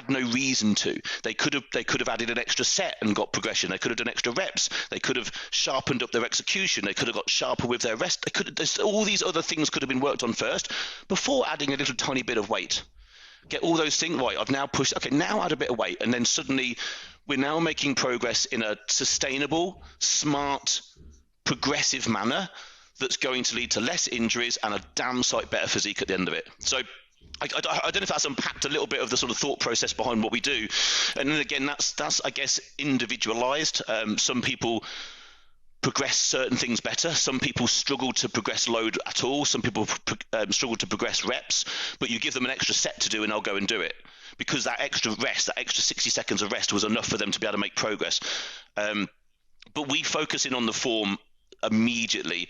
reason to. They could have added an extra set and got progression. They could have done extra reps. They could have sharpened up their execution. They could have got sharper with their rest. All these other things could have been worked on first before adding a little tiny bit of weight. Get all those things right. I've now pushed. Okay, now add a bit of weight, and then suddenly we're now making progress in a sustainable, smart, progressive manner that's going to lead to less injuries and a damn sight better physique at the end of it. So I don't know if that's unpacked a little bit of the sort of thought process behind what we do. And then again, that's I guess individualized. Some people progress certain things better. Some people struggle to progress load at all. Some people struggle to progress reps, but you give them an extra set to do and they'll go and do it because that extra rest, that extra 60 seconds of rest was enough for them to be able to make progress. But we focus in on the form immediately.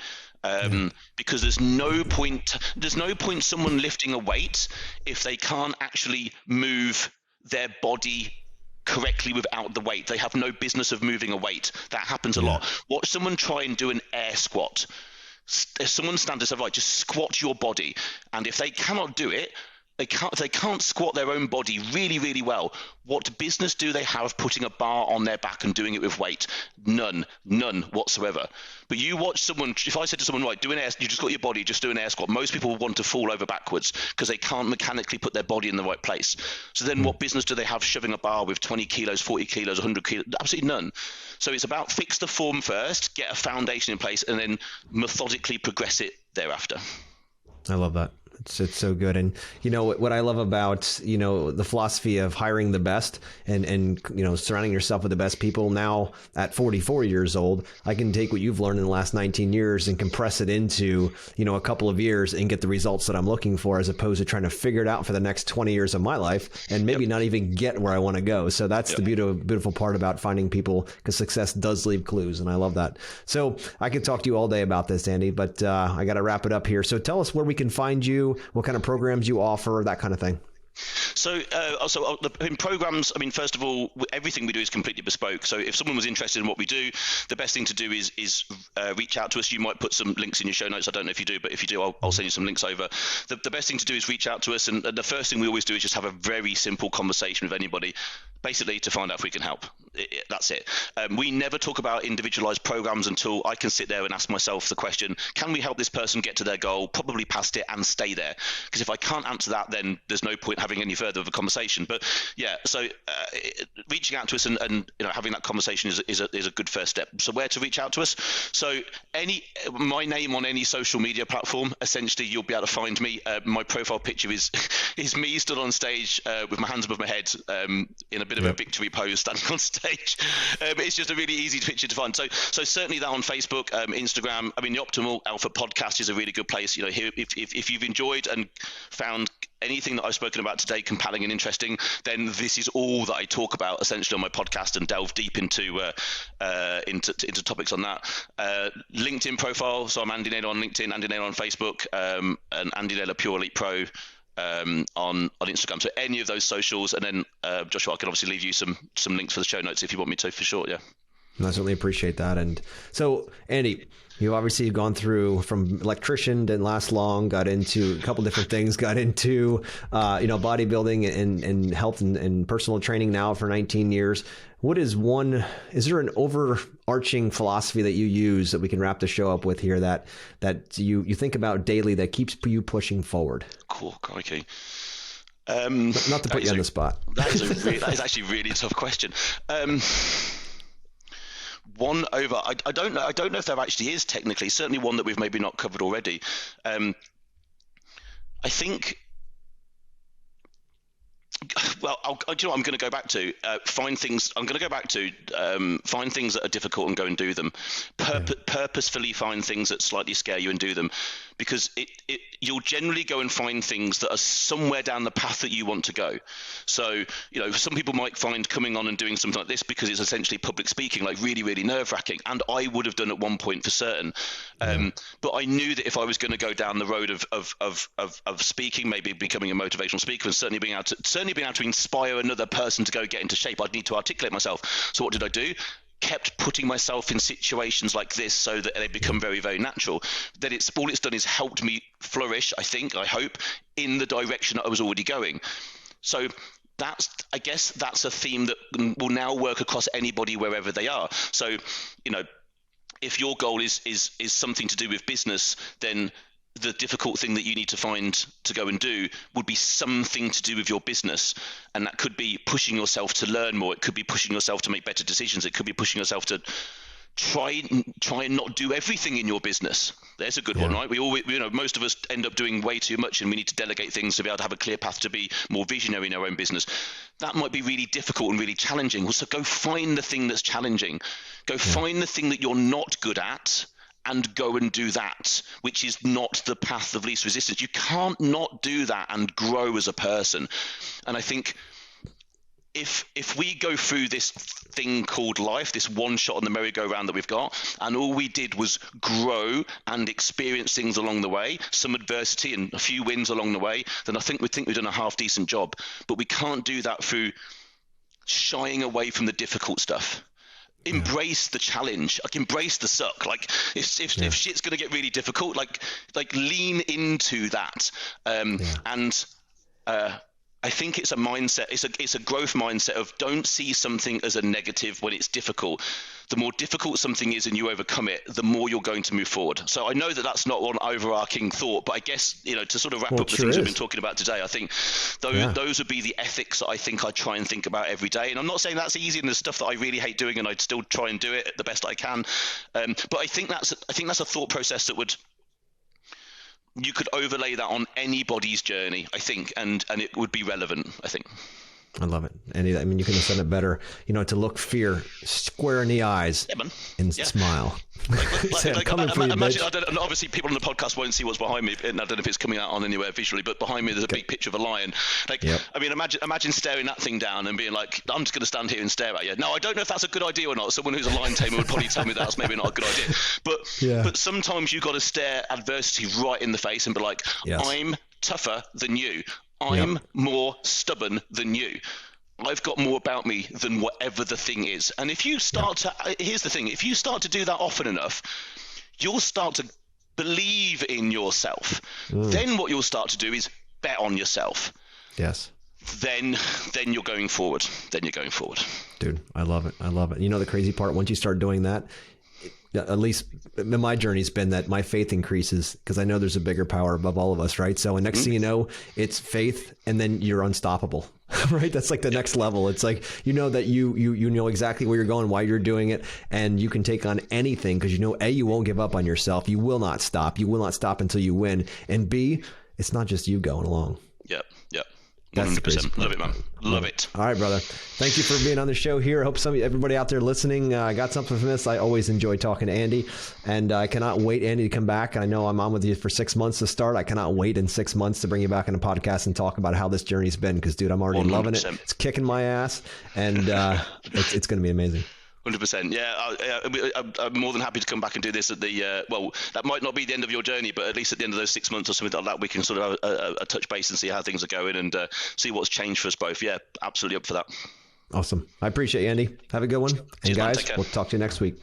Because there's no point someone lifting a weight if they can't actually move their body correctly without the weight. They have no business of moving a weight. That happens a lot. Watch someone try and do an air squat. If someone stands up, right, just squat your body, and if they cannot do it, they can't squat their own body really, really well. What business do they have putting a bar on their back and doing it with weight? None whatsoever. But you watch someone, if I said to someone, right, do an air, you just got your body, just do an air squat. Most people want to fall over backwards because they can't mechanically put their body in the right place. So then what business do they have shoving a bar with 20 kilos, 40 kilos, 100 kilos? Absolutely none. So it's about fix the form first, get a foundation in place, and then methodically progress it thereafter. I love that. It's so good. And, you know, what I love about, you know, the philosophy of hiring the best and, you know, surrounding yourself with the best people. Now at 44 years old, I can take what you've learned in the last 19 years and compress it into, you know, a couple of years and get the results that I'm looking for, as opposed to trying to figure it out for the next 20 years of my life and maybe not even get where I want to go. So that's the beautiful part about finding people, because success does leave clues. And I love that. So I could talk to you all day about this, Andy, but I got to wrap it up here. So tell us where we can find you, what kind of programs you offer, that kind of thing. So in programs, I mean, first of all, everything we do is completely bespoke. So if someone was interested in what we do, the best thing to do is reach out to us. You might put some links in your show notes. I don't know if you do, but if you do, I'll send you some links over. The best thing to do is reach out to us. And the first thing we always do is just have a very simple conversation with anybody, basically to find out if we can help. That's it. We never talk about individualized programs until I can sit there and ask myself the question, can we help this person get to their goal, probably past it, and stay there? Because if I can't answer that, then there's no point having any further of a conversation. But yeah, so reaching out to us and you know, having that conversation is a good first step. So where to reach out to us? So my name on any social media platform, essentially you'll be able to find me. My profile picture is me stood on stage with my hands above my head in a bit of a victory pose, standing on stage. It's just a really easy picture to find. So certainly that on Facebook, Instagram. I mean, the Optimal Alpha Podcast is a really good place. You know, here, if you've enjoyed and found anything that I've spoken about today compelling and interesting, then this is all that I talk about essentially on my podcast and delve deep into topics on that. LinkedIn profile. So I'm Andy Naylor on LinkedIn, Andy Naylor on Facebook, and Andy Naylor Pure Elite Pro on Instagram. So any of those socials, and then Joshua, I can obviously leave you some links for the show notes if you want me to, for sure. Yeah. I certainly appreciate that. And so, Andy, you obviously have gone through from electrician, didn't last long, got into a couple different things, got into, bodybuilding and health and personal training now for 19 years. Is there an overarching philosophy that you use that we can wrap the show up with here that you think about daily that keeps you pushing forward? Cool. Okay. Not to put you on the spot. That is actually a really tough question. I don't know if there actually is technically, certainly one that we've maybe not covered already. I think, well, I'm going to go back to find things that are difficult and go and do them. Purposefully find things that slightly scare you and do them, because you'll generally go and find things that are somewhere down the path that you want to go. So, you know, some people might find coming on and doing something like this, because it's essentially public speaking, like really, really nerve-wracking, and I would have done at one point for certain. But I knew that if I was going to go down the road of speaking, maybe becoming a motivational speaker, and certainly being able to inspire another person to go get into shape, I'd need to articulate myself. So what did I do? Kept putting myself in situations like this so that they become very, very natural. Then all it's done is helped me flourish, I hope, in the direction that I was already going. So I guess that's a theme that will now work across anybody wherever they are. So, you know, if your goal is something to do with business, then the difficult thing that you need to find to go and do would be something to do with your business. And that could be pushing yourself to learn more. It could be pushing yourself to make better decisions. It could be pushing yourself to try and not do everything in your business. There's a good one, right? We always, most of us end up doing way too much, and we need to delegate things to be able to have a clear path to be more visionary in our own business. That might be really difficult and really challenging. So go find the thing that's challenging. Go find the thing that you're not good at, and go and do that, which is not the path of least resistance. You can't not do that and grow as a person. And I think if we go through this thing called life, this one shot on the merry-go-round that we've got, and all we did was grow and experience things along the way, some adversity and a few wins along the way, then I think we've done a half-decent job. But we can't do that through shying away from the difficult stuff. Embrace the challenge, like embrace the suck. Like if shit's gonna get really difficult, like lean into that, and I think it's a mindset. It's a growth mindset of don't see something as a negative when it's difficult. The more difficult something is and you overcome it, the more you're going to move forward. So I know that that's not one overarching thought, but I guess, to sort of wrap up the things we've been talking about today, I think those would be the ethics that I think I try and think about every day. And I'm not saying that's easy, and there's stuff that I really hate doing, and I'd still try and do it the best I can. But I think that's a thought process that you could overlay that on anybody's journey, I think, and it would be relevant, I think. I love it. And I mean, you couldn't have said it better, to look fear square in the eyes and smile. Imagine, obviously people on the podcast won't see what's behind me, and I don't know if it's coming out on anywhere visually, but behind me there's a big picture of a lion. I mean, imagine staring that thing down and being like, I'm just going to stand here and stare at you. Now, I don't know if that's a good idea or not. Someone who's a lion tamer would probably tell me that's maybe not a good idea. But sometimes you've got to stare adversity right in the face and be like, I'm tougher than you. I'm more stubborn than you. I've got more about me than whatever the thing is. And if you start here's the thing, if you start to do that often enough, you'll start to believe in yourself. Then what you'll start to do is bet on yourself. Yes. Then you're going forward. Dude, I love it. The crazy part, once you start doing that, at least my journey's been that my faith increases because I know there's a bigger power above all of us, right? So next thing you know, it's faith, and then you're unstoppable, right? That's like the next level. It's like, that you know exactly where you're going, why you're doing it, and you can take on anything because A, you won't give up on yourself. You will not stop. You will not stop until you win. And B, it's not just you going along. Yep. 100%. Love it, man. Love it. All right, brother. Thank you for being on the show here. I hope everybody out there listening got something from this. I always enjoy talking to Andy, and I cannot wait, Andy, to come back. I know I'm on with you for 6 months to start. I cannot wait in 6 months to bring you back on the podcast and talk about how this journey's been because, dude, I'm already 100%. Loving it. It's kicking my ass, and it's going to be amazing. 100%. Yeah, I'm more than happy to come back and do this at the, that might not be the end of your journey, but at least at the end of those 6 months or something like that, we can sort of have a touch base and see how things are going and see what's changed for us both. Yeah, absolutely up for that. Awesome. I appreciate you, Andy. Have a good one. And Cheers, guys, we'll talk to you next week.